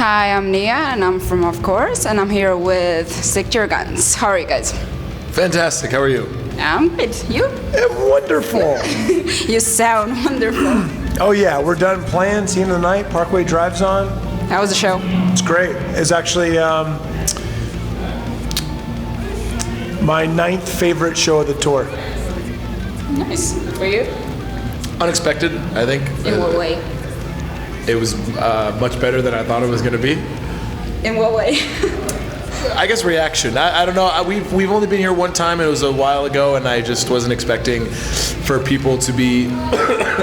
Hi, I'm Nia, and I'm from Of Course, and I'm here with Stick to Your Guns. How are you guys? Fantastic. How are you? I'm good. You? Wonderful. You sound wonderful. Oh yeah, we're done playing. Scene of the night. Parkway Drive's on. How was the show? It's great. It's actually my 9th favorite show of the tour. Nice. For you? Unexpected, I think. In what way? It was much better than I thought it was going to be. In what way? I guess reaction. I don't know. We've only been here one time. It was a while ago, and I just wasn't expecting for people to be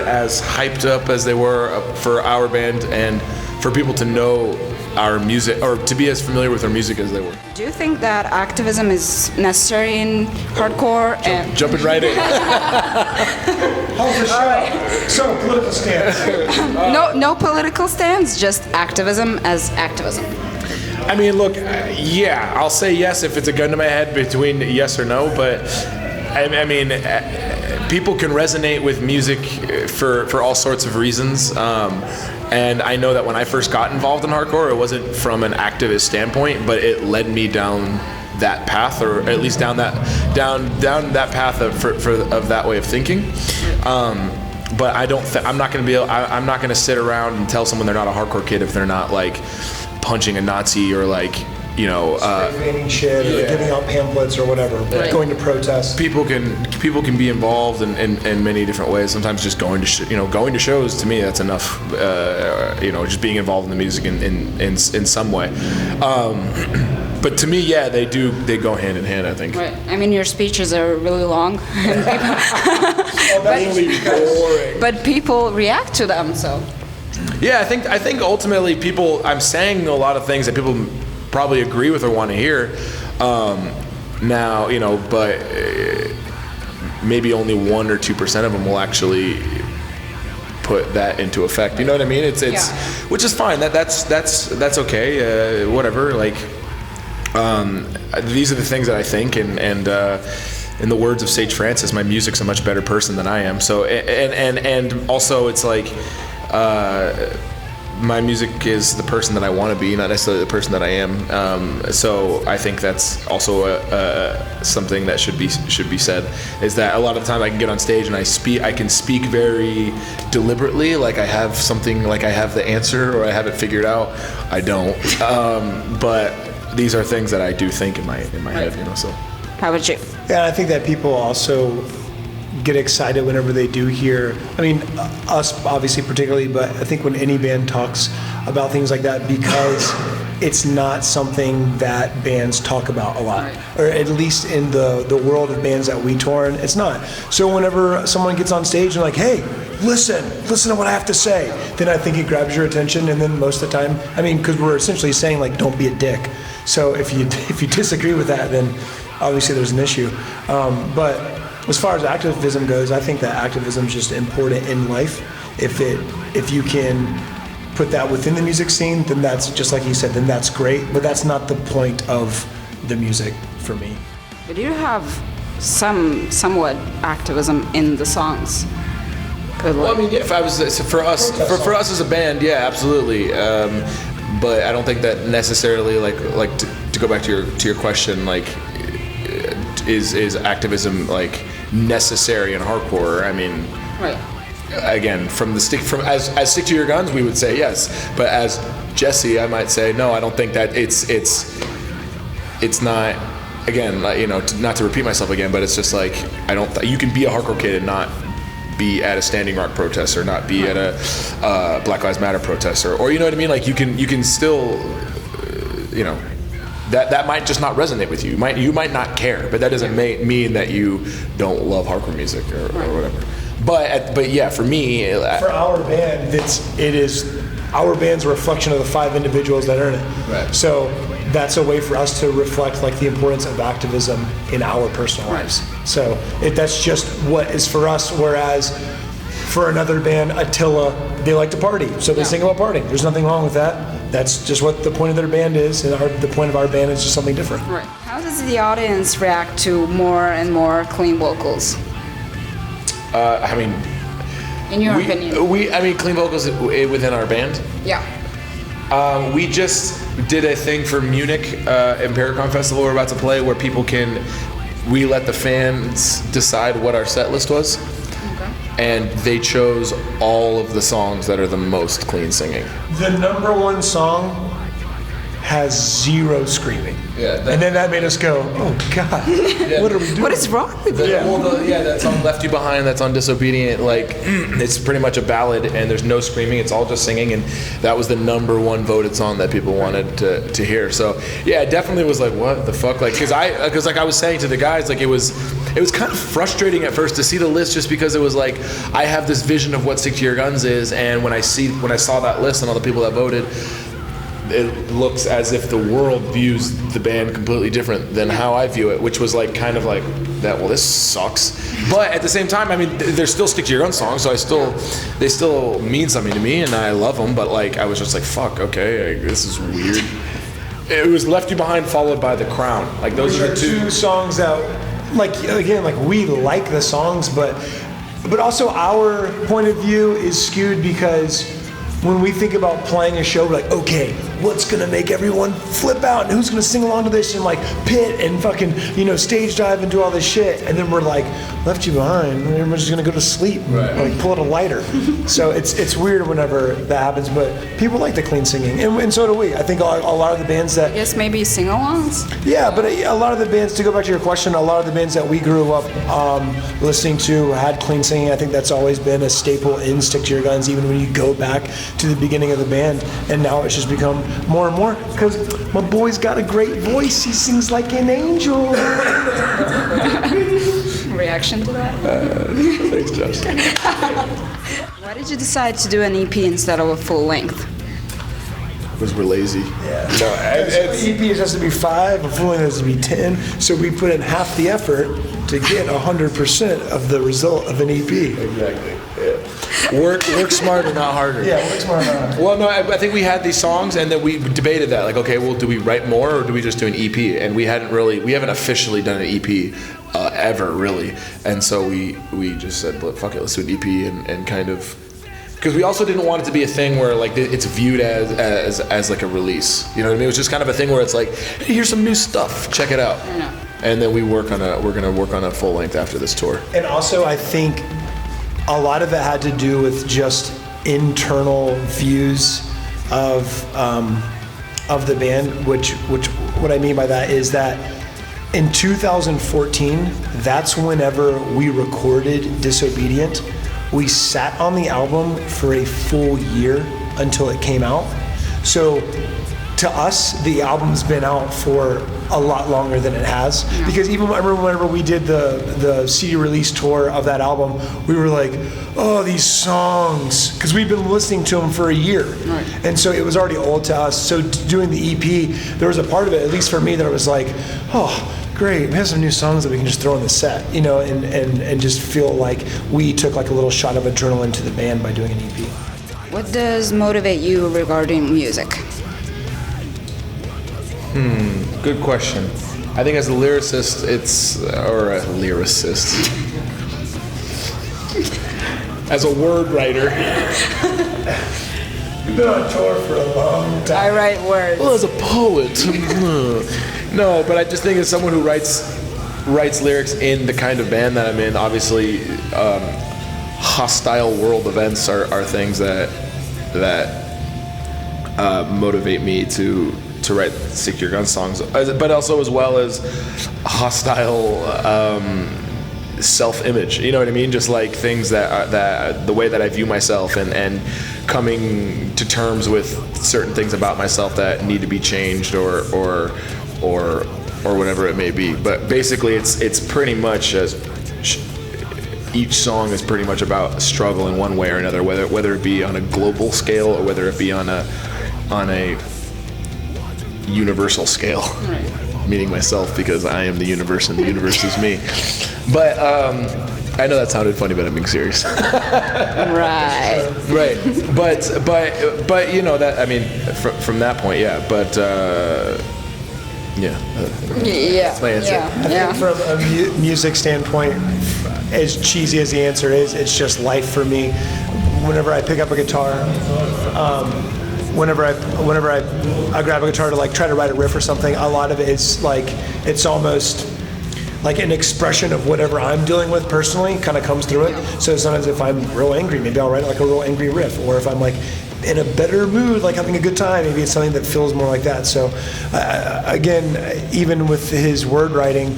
as hyped up as they were for our band, and for people to know our music or to be as familiar with our music as they were. Do you think that activism is necessary in hardcore? Jumping right in. How's the show? So, political stance. No political stance, just activism as activism. I mean, look, yeah, I'll say yes if it's a gun to my head between yes or no, but I mean, people can resonate with music for all sorts of reasons. And I know that when I first got involved in hardcore, it wasn't from an activist standpoint, but it led me down that path, or at least down that path of that way of thinking. But I'm not going to sit around and tell someone they're not a hardcore kid if they're not like punching a Nazi or like, you know, painting shit, or giving out pamphlets or whatever, going to protests. People can be involved in many different ways. Sometimes just going to shows, to me, that's enough. Just being involved in the music in some way. But to me, yeah, they go hand in hand, I think. Right. I mean, your speeches are really long, but people react to them. So. Yeah, I think ultimately I'm saying a lot of things that people probably agree with or want to hear. Now, but maybe only 1 or 2% of them will actually put that into effect. You know what I mean? It's which is fine. That's okay. Whatever. Like, these are the things that I think, and in the words of Sage Francis, my music's a much better person than I am. So, and also it's like, my music is the person that I want to be, not necessarily the person that I am. So I think that's also something that should be said. Is that a lot of the time I can get on stage and I can speak very deliberately, like I have something, like I have the answer or I have it figured out. I don't. But these are things that I do think in my head. So. How about you? Yeah, I think that people also get excited whenever they do hear, I mean, us obviously particularly, but I think when any band talks about things like that, because it's not something that bands talk about a lot, or at least in the world of bands that we tour in, it's not. So whenever someone gets on stage and like, hey, listen to what I have to say, then I think it grabs your attention, and then most of the time, I mean, because we're essentially saying like, don't be a dick. So if you disagree with that, then obviously there's an issue. But as far as activism goes, I think that activism is just important in life. If you can put that within the music scene, then that's, just like you said, then that's great. But that's not the point of the music for me. But you have somewhat activism in the songs. Well, I mean, if I was for us as a band, yeah, absolutely. But I don't think that necessarily like to go back to your question, like is activism like necessary in hardcore? I mean, right. Again, as Stick to Your Guns, we would say yes. But as Jesse, I might say no. I don't think that it's not. Again, like, not to repeat myself again, but it's just like you can be a hardcore kid and not be at a Standing Rock protest, or not be at a Black Lives Matter protest, or you know what I mean. Like you can still, That might just not resonate with you. You might not care, but that doesn't mean that you don't love hardcore music or whatever. But yeah, for me, for our band, it is our band's a reflection of the 5 individuals that earn it. Right. So that's a way for us to reflect like the importance of activism in our personal lives. So that's just what is for us. Whereas for another band, Attila, they like to party, so they sing about partying. There's nothing wrong with that. That's just what the point of their band is, and the point of our band is just something different. Right. How does the audience react to more and more clean vocals? I mean, in your opinion, clean vocals within our band. Yeah. We just did a thing for Munich Impericon Festival we're about to play where we let the fans decide what our set list was. And they chose all of the songs that are the most clean singing. The number one song has zero screaming. Yeah. And then that made us go, oh God, what are we doing? What is wrong with you? That song Left You Behind, that's on Disobedient, like, it's pretty much a ballad and there's no screaming, it's all just singing, and that was the number one voted song that people wanted to hear. So, yeah, it definitely was like, what the fuck? Like, cause like I was saying to the guys, like, it was kind of frustrating at first to see the list just because it was like, I have this vision of what Stick to Your Guns is, and when I saw that list and all the people that voted, it looks as if the world views the band completely different than how I view it, which was like kind of like that. Well, this sucks, but at the same time, I mean, they're still Stick to Your Guns songs, so they still mean something to me, and I love them. But like, I was just like, fuck, okay, this is weird. It was Left You Behind followed by The Crown. Like those are the two songs that, like again, like we like the songs, but also our point of view is skewed because when we think about playing a show, we're like, okay, what's gonna make everyone flip out and who's gonna sing along to this and like pit and fucking, stage dive and do all this shit. And then we're like, Left You Behind, everyone's just gonna go to sleep and like pull out a lighter. So it's weird whenever that happens, but people like the clean singing, and so do we. I think a lot of the bands that... I guess maybe sing-alongs? Yeah, but a lot of the bands, to go back to your question, a lot of the bands that we grew up listening to had clean singing. I think that's always been a staple in Stick to Your Guns, even when you go back to the beginning of the band, and now it's just become more and more because my boy's got a great voice. He sings like an angel. Reaction to that? Thanks, Josh. Why did you decide to do an EP instead of a full length? Because we're lazy. Yeah. No, EP has to be 5, a full length has to be 10, so we put in half the effort to get 100% of the result of an EP. Exactly. Yeah. Work smarter, not harder. Yeah, work smarter, not harder. Well, no, I think we had these songs, and then we debated that. Like, okay, well, do we write more, or do we just do an EP? And we haven't officially done an EP ever, really. And so we just said, look, fuck it, let's do an EP, and kind of... Because we also didn't want it to be a thing where like it's viewed as like a release. You know what I mean? It was just kind of a thing where it's like, hey, here's some new stuff, check it out. And then we're gonna work on a full length after this tour. And also, I think a lot of it had to do with just internal views of the band, which what I mean by that is that in 2014, that's whenever we recorded Disobedient. We sat on the album for a full year until it came out. So to us, the album's been out for a lot longer than it has. Yeah. Because even I remember whenever we did the CD release tour of that album, we were like, oh, these songs, because we'd been listening to them for a year. Right. And so it was already old to us. So doing the EP, there was a part of it, at least for me, that I was like, oh, great, we have some new songs that we can just throw in the set, and just feel like we took like a little shot of adrenaline to the band by doing an EP. What does motivate you regarding music? Good question. I think as a lyricist, as a word writer. You've been on tour for a long time. I write words. Well, as a poet. No, but I just think as someone who writes lyrics in the kind of band that I'm in, obviously hostile world events are things that motivate me to write Stick to Your Guns songs, but also as well as hostile self-image. You know what I mean? Just like things that the way that I view myself and coming to terms with certain things about myself that need to be changed or whatever it may be. But basically, it's pretty much each song is pretty much about a struggle in one way or another, whether it be on a global scale or whether it be on a universal scale. Right. Meaning myself, because I am the universe and the universe is me. But I know that sounded funny, but I'm being serious. Right. Right. But that, I mean, from that point, yeah. But that's my answer. Yeah. I think from a music standpoint, as cheesy as the answer is, it's just life for me. Whenever I pick up a guitar, whenever I grab a guitar to like try to write a riff or something, a lot of it is like it's almost like an expression of whatever I'm dealing with personally kind of comes through it. So sometimes if I'm real angry, maybe I'll write like a real angry riff, or if I'm like in a better mood, like having a good time, maybe it's something that feels more like that. So again, even with his word writing,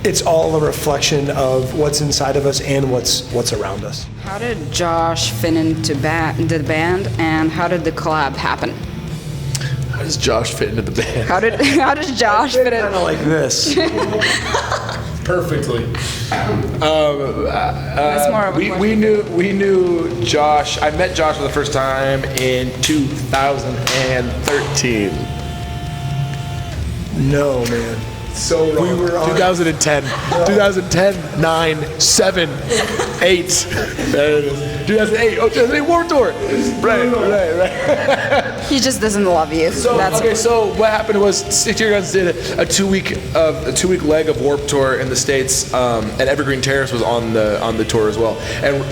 it's all a reflection of what's inside of us and what's around us. How did Josh fit into the band, and how did the collab happen? How does Josh fit into the band? How does Josh fit in? Kind of like this. Perfectly. That's more of a question. We knew Josh. I met Josh for the first time in 2013. No, man. So wrong. We were on 2010, 2010, 9, 7, 8. There it is. 2008. Oh, 2008 Warped Tour. Right. He just doesn't love you. So what happened was Stick to Your Guns did a two week leg of Warped Tour in the States, and Evergreen Terrace was on the tour as well. And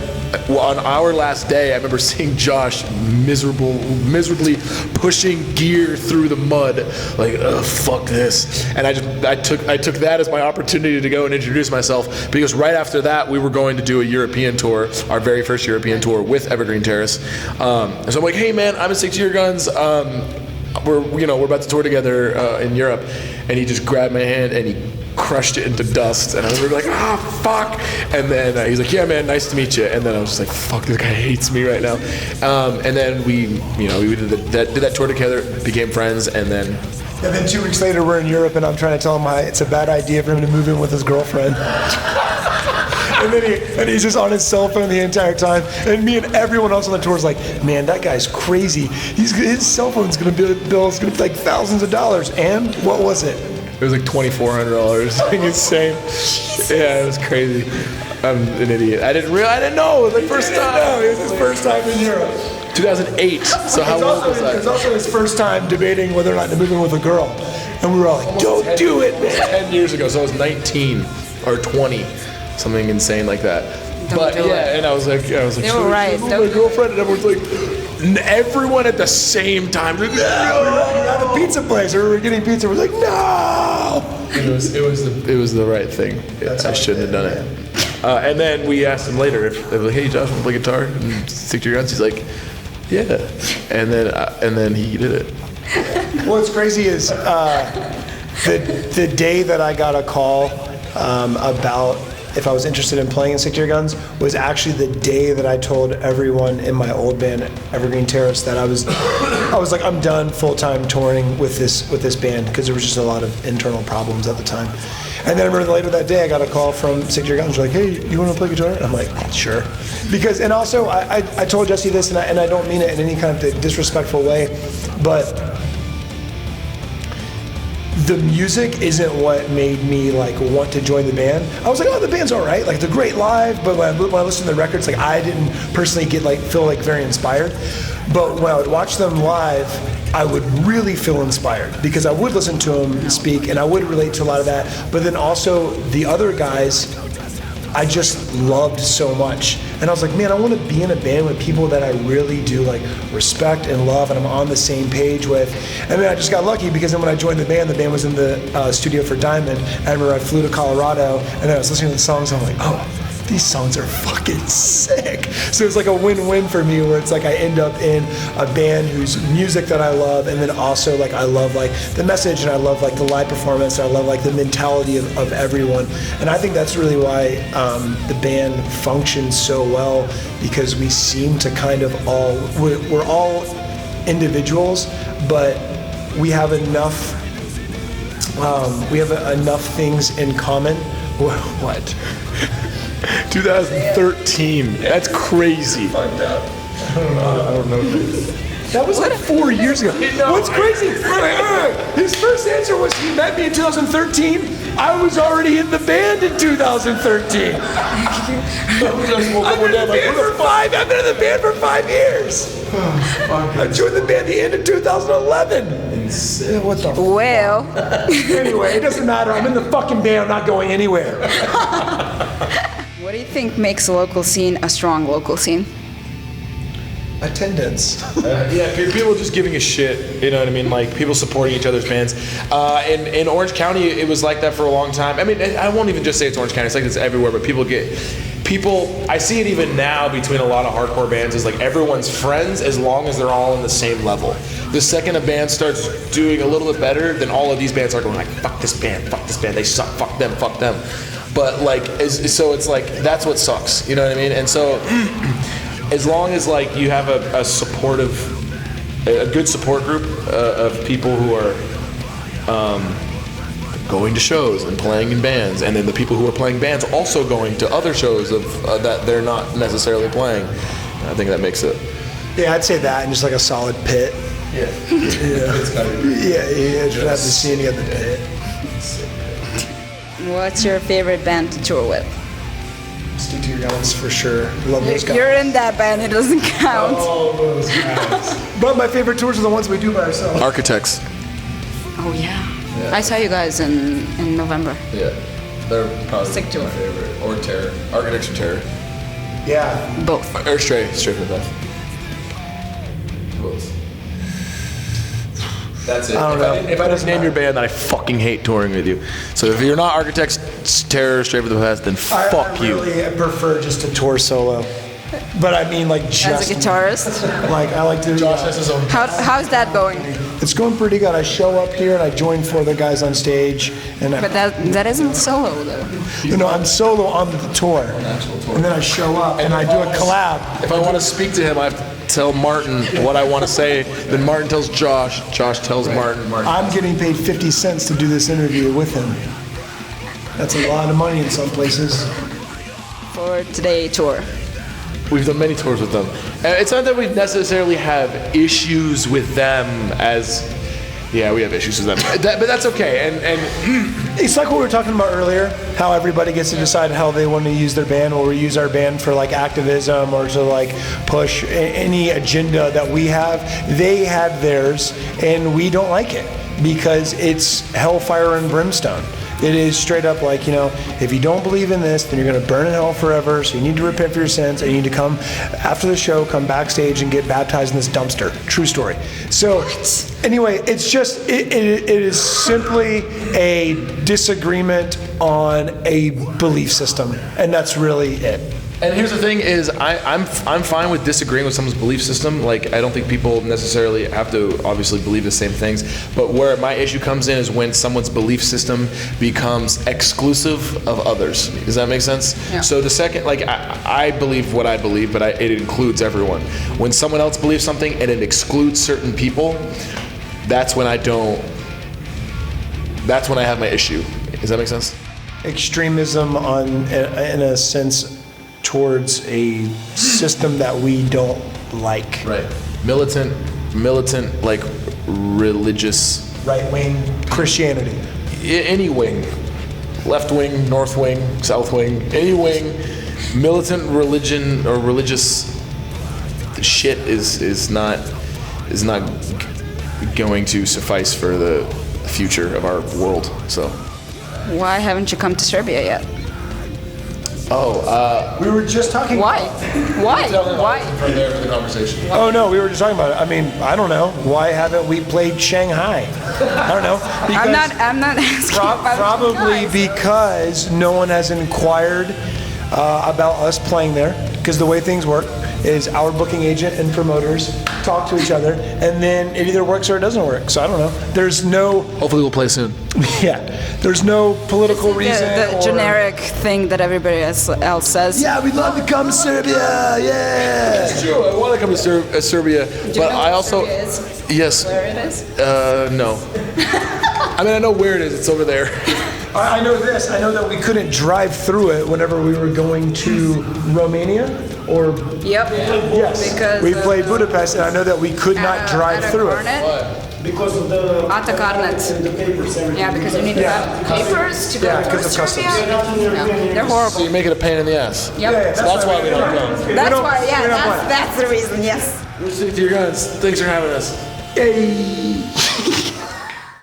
on our last day, I remember seeing Josh miserably pushing gear through the mud, like, oh, fuck this. And I took that as my opportunity to go and introduce myself, because right after that we were going to do a European tour, our very first European tour with Evergreen Terrace. And so I'm like, hey man, I'm in Stick to Your Guns. We're about to tour together in Europe. And he just grabbed my hand and he crushed it into dust, and I was like, fuck. And then he's like, yeah man, nice to meet you. And then I was just like, fuck, this guy hates me right now. And then we did that tour together, became friends, and then 2 weeks later we're in Europe, and I'm trying to tell him it's a bad idea for him to move in with his girlfriend. And he's just on his cell phone the entire time. And me and everyone else on the tour is like, man, that guy's crazy. His cell phone's gonna be like thousands of dollars. And what was it? it was like $2,400. Something insane. Yeah, it was crazy. I'm an idiot. I didn't know. It was the first time. No, it was his first time in Europe. 2008. So how old was I? It was also his first time debating whether or not to move in with a girl. And we were all like, don't do it, man. 10 years ago, so I was 19 or 20, something insane like that. But yeah, and I was like, They were right. My girlfriend, and everyone's like, everyone at the same time, like, no! At the pizza place, we were getting pizza. We're like, no! It was the right thing. I shouldn't have done it. And then we asked him later if like, hey, Josh, want to play guitar and stick to your guns? He's like, yeah. And then he did it. What's crazy is the day that I got a call about if I was interested in playing in Stick to Your Guns was actually the day that I told everyone in my old band, Evergreen Terrace, that I was like, I'm done full-time touring with this band, because there was just a lot of internal problems at the time. And then I remember later that day I got a call from Stick to Your Guns, like, hey, you want to play guitar? And I'm like, sure. Because, and also I told Jesse this, and I don't mean it in any kind of disrespectful way, but the music isn't what made me like want to join the band. I was like, oh, the band's all right, like they're great live, but when I listen to the records, like I didn't personally feel like very inspired. But when I would watch them live, I would really feel inspired, because I would listen to them speak and I would relate to a lot of that. But then also the other guys, I just loved so much. And I was like, man, I want to be in a band with people that I really do like respect and love and I'm on the same page with. And then I just got lucky, because then when I joined the band was in the studio for Diamond. I remember I flew to Colorado and then I was listening to the songs and I'm like, oh, these songs are fucking sick. So it's like a win-win for me, where it's like I end up in a band whose music that I love, and then also like I love like the message, and I love like the live performance, and I love like the mentality of everyone. And I think that's really why the band functions so well, because we seem to kind of we're all individuals, but we have enough things in common. What? 2013. That's crazy. I don't know. That was like 4 years ago. What's crazy? His first answer was he met me in 2013. I was already in the band in 2013. I've been in the band for 5 years. I joined the band at the end of 2011. What the Well. Anyway, it doesn't matter. I'm in the fucking band. I'm not going anywhere. What do you think makes a local scene a strong local scene? Attendance. Yeah, people just giving a shit. You know what I mean? Like people supporting each other's bands. In Orange County, it was like that for a long time. I mean, I won't even just say it's Orange County. It's like it's everywhere. But I see it even now between a lot of hardcore bands. Is like everyone's friends as long as they're all on the same level. The second a band starts doing a little bit better, then all of these bands are going like, fuck this band, they suck, fuck them. But like, so it's like that's what sucks. You know what I mean? And so. As long as like you have a good support group of people who are going to shows and playing in bands, and then the people who are playing bands also going to other shows that they're not necessarily playing, I think that makes it. Yeah, I'd say that, and just like a solid pit. Yeah. It's gotta be. Yeah, just have the scene at the pit. What's your favorite band to tour with? Stick to your guns for sure. Love those guys. You're in that band, it doesn't count. All those guys. But my favorite tours are the ones we do by ourselves. Architects. Oh yeah. I saw you guys in November. Yeah, they're probably Sick tour. my favorite. Or Terror. Architects or Terror. Yeah. Both. Or Stray from the Death. Both. That's it. I don't know. If I just name your band, then I fucking hate touring with you. So if you're not Architects, Terror, Straight for the Past, then fuck you. I really prefer just to tour solo. But I mean, like, just. As a guitarist? Like, I like to. Josh has his own. How's that going? It's going pretty good. I show up here and I join 4 other guys on stage. And But that isn't solo though. you know, I'm solo on the tour. And then I show up and I do a collab. If I want to speak to him, I have to tell Martin what I want to say. Then Martin tells Josh. Josh tells Martin. I'm getting paid 50 cents to do this interview with him. That's a lot of money in some places. For today tour. We've done many tours with them. It's not that we necessarily have issues with them as... Yeah, we have issues with them. But that's okay. And It's like what we were talking about earlier, how everybody gets to decide how they want to use their band, or we use our band for like activism or to like push any agenda that we have. They have theirs and we don't like it because it's hellfire and brimstone. It is straight up like, you know, if you don't believe in this, then you're going to burn in hell forever. So you need to repent for your sins, and you need to come after the show, come backstage and get baptized in this dumpster. True story. So anyway, it's just, it is simply a disagreement on a belief system, and that's really it. And here's the thing is, I'm fine with disagreeing with someone's belief system. Like, I don't think people necessarily have to obviously believe the same things. But where my issue comes in is when someone's belief system becomes exclusive of others. Does that make sense? Yeah. So the second, like, I believe what I believe, but it includes everyone. When someone else believes something and it excludes certain people, that's when I have my issue. Does that make sense? Extremism in a sense, towards a system that we don't like. Right. Militant, like religious. Right-wing Christianity. Any wing. Left wing, north wing, south wing, any wing. Militant religion or religious shit is not going to suffice for the future of our world. So. Why haven't you come to Serbia yet? We were just talking. Why? Why? From there for the conversation. Oh no, we were just talking about it. I mean, I don't know. Why haven't we played Shanghai? I don't know. I'm not asking about probably you guys. because no one has inquired about us playing there. Because the way things work is our booking agent and promoters talk to each other, and then it either works or it doesn't work. So I don't know. There's no. Hopefully we'll play soon. Yeah. There's no political reason. The or, generic thing that everybody else says. Yeah, we'd love to come to Serbia. Yeah. It's true. I want to come to Serbia, Do you but know I what also. Serbia is? Yes. Where it is? No. I mean, I know where it is. It's over there. I know this. I know that we couldn't drive through it whenever we were going to Romania or. Yep. Yes. Because We played Budapest, and I know that we could not drive through it. Because of the Atakarnet. the papers, everything. Yeah, because you need to have papers to go Yeah, to because of Serbia. customs. No, they're So horrible. you make it a pain in the ass. Yep. So that's why we don't come. That's don't- why, we don't play. that's the reason, yes. We'll stick to your guns. Thanks for having us. Hey.